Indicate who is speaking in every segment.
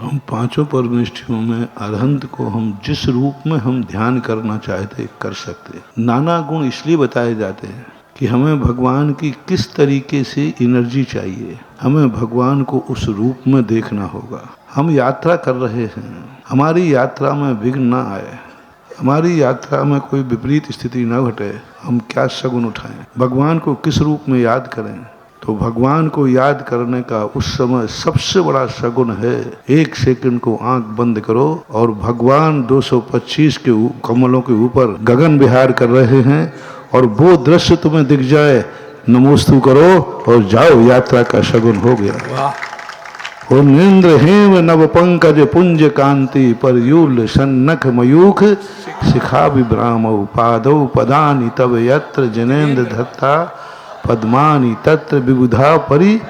Speaker 1: हम पांचों परमेष्ठियों में अरहंत को हम जिस रूप में हम ध्यान करना चाहते कर सकते। नाना गुण इसलिए बताए जाते हैं कि हमें भगवान की किस तरीके से एनर्जी चाहिए, हमें भगवान को उस रूप में देखना होगा। हम यात्रा कर रहे हैं, हमारी यात्रा में विघ्न न आए, हमारी यात्रा में कोई विपरीत स्थिति न घटे, हम क्या शगुन उठाएं, भगवान को किस रूप में याद करें। तो भगवान को याद करने का उस समय सबसे बड़ा शगुन है, 1 सेकंड को आंख बंद करो और भगवान 225 के कमलों के ऊपर गगन विहार कर रहे हैं और वो दृश्य तुम्हें दिख जाए, नमोस्तु करो और जाओ, यात्रा का शगुन हो गया। और नेन्द्र हेम नव पंकज पुंज कांति पर यूल सन्नख मयूख शिखा विभ्रामौ पादौ पदानि तव यत्र जनेन्द्र धत्ता पद्मानि तत्र विबुधा परि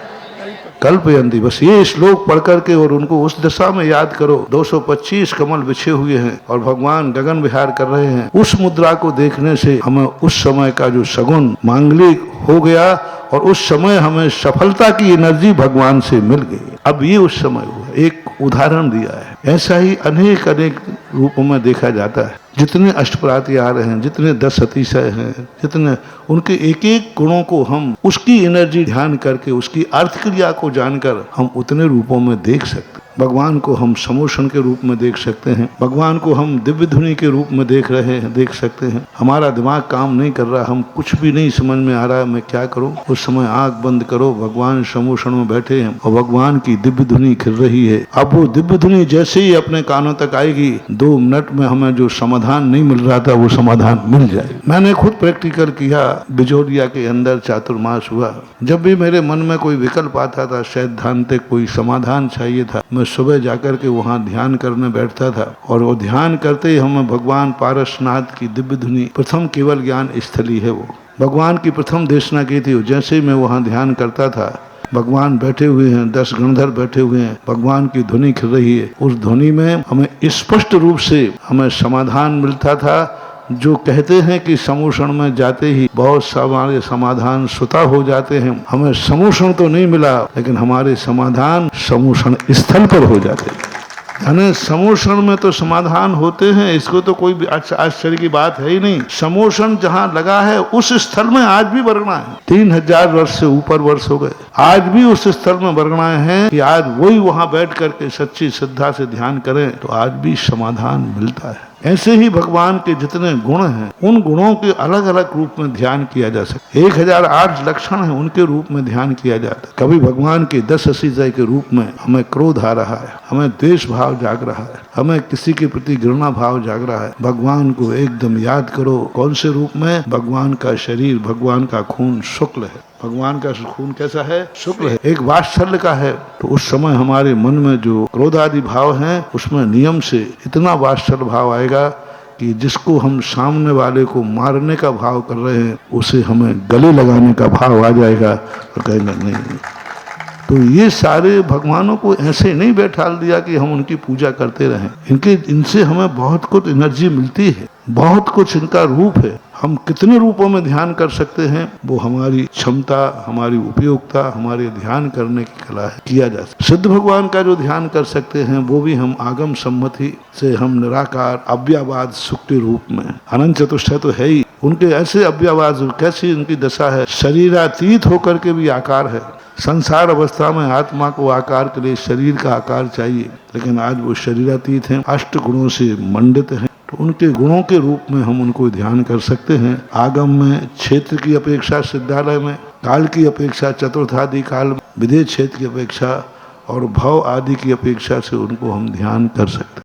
Speaker 1: कल्पयंती। बस ये श्लोक पढ़ करके और उनको उस दशा में याद करो। 225 कमल बिछे हुए हैं और भगवान गगन विहार कर रहे हैं। उस मुद्रा को देखने से हमें उस समय का जो शगुन मांगलिक हो गया और उस समय हमें सफलता की एनर्जी भगवान से मिल गई। अब ये उस समय हुआ, एक उदाहरण दिया है। ऐसा ही अनेक अनेक रूपों में देखा जाता है। जितने अष्टपराती आ रहे हैं, जितने 10 अतिशय हैं, जितने उनके एक एक गुणों को हम उसकी एनर्जी ध्यान करके उसकी अर्थ क्रिया को जानकर हम उतने रूपों में देख सकते। भगवान को हम समोषण के रूप में देख सकते हैं, भगवान को हम दिव्य धुनी के रूप में देख सकते हैं। हमारा दिमाग काम नहीं कर रहा, हम कुछ भी नहीं समझ में आ रहा है मैं क्या करूं, उस समय आंख बंद करो, भगवान समोषण में बैठे हैं और भगवान की दिव्य धुनी खिल रही है। अब वो दिव्य धुनी जैसे ही अपने कानों तक आएगी, 2 मिनट में हमें जो समाधान नहीं मिल रहा था वो समाधान मिल जाए। मैंने खुद प्रैक्टिकल किया। बिजोरिया के अंदर चातुर्मास हुआ, जब भी मेरे मन में कोई विकल्प आता था, सैद्धांतिक कोई समाधान चाहिए था, मैं सुबह जाकर के वहाँ ध्यान करने बैठता था और वो ध्यान करते ही हमें भगवान पारसनाथ की दिव्य धुनी, प्रथम केवल ज्ञान स्थली है वो, भगवान की प्रथम देशना की थी। जैसे ही मैं वहाँ ध्यान करता था, भगवान बैठे हुए हैं, 10 गणधर बैठे हुए हैं, भगवान की ध्वनि खिल रही है। उस ध्वनि में हमें स्पष्ट रूप से हमें समाधान मिलता था। जो कहते हैं कि समोषण में जाते ही बहुत सारे समाधान स्वतः हो जाते हैं, हमें समोषण तो नहीं मिला, लेकिन हमारे समाधान समोषण स्थल पर हो जाते हैं। यानी समोषण में तो समाधान होते हैं, इसको तो कोई आश्चर्य की बात है ही नहीं। समोषण जहाँ लगा है उस स्थल में आज भी वर्णा है। 3000 वर्ष से ऊपर वर्ष हो गए, आज भी उस स्थल में वर्णा है कि आज वही वहाँ बैठ करके सच्ची श्रद्धा से ध्यान करें तो आज भी समाधान मिलता है। ऐसे ही भगवान के जितने गुण हैं, उन गुणों के अलग अलग रूप में ध्यान किया जा सकता है। 1008 लक्षण हैं, उनके रूप में ध्यान किया जाता है। कभी भगवान के 10 अतिशय के रूप में हमें क्रोध आ रहा है, हमें द्वेष भाव जाग रहा है, हमें किसी के प्रति घृणा भाव जाग रहा है, भगवान को एकदम याद करो। कौन से रूप में? भगवान का शरीर, भगवान का खून शुक्ल है, भगवान का खून कैसा है? शुक्ल है, एक वात्सल्य का है। तो उस समय हमारे मन में जो क्रोध आदि भाव हैं, उसमें नियम से इतना वात्सल्य भाव आएगा कि जिसको हम सामने वाले को मारने का भाव कर रहे हैं, उसे हमें गले लगाने का भाव आ जाएगा और कहेंगे नहीं। तो ये सारे भगवानों को ऐसे नहीं बैठाल दिया कि हम उनकी पूजा करते रहें। इनसे हमें बहुत कुछ एनर्जी मिलती है, बहुत कुछ इनका रूप है। हम कितने रूपों में ध्यान कर सकते हैं, वो हमारी क्षमता, हमारी उपयोगिता, हमारे ध्यान करने की कला है, किया जा सकता। सिद्ध भगवान का जो ध्यान कर सकते हैं वो भी हम आगम सम्मति से हम निराकार अव्ययवाद सुख के रूप में, अनंत चतुष्टय तो है ही, उनके ऐसे अव्ययवाद, कैसी उनकी दशा है, शरीरातीत होकर के भी आकार है। संसार अवस्था में आत्मा को आकार के लिए शरीर का आकार चाहिए, लेकिन आज वो शरीरातीत हैं, 8 गुणों से मंडित हैं। तो उनके गुणों के रूप में हम उनको ध्यान कर सकते हैं। आगम में क्षेत्र की अपेक्षा सिद्धालय में, काल की अपेक्षा चतुर्थादि काल में, विदेह क्षेत्र की अपेक्षा और भव आदि की अपेक्षा से उनको हम ध्यान कर सकते हैं।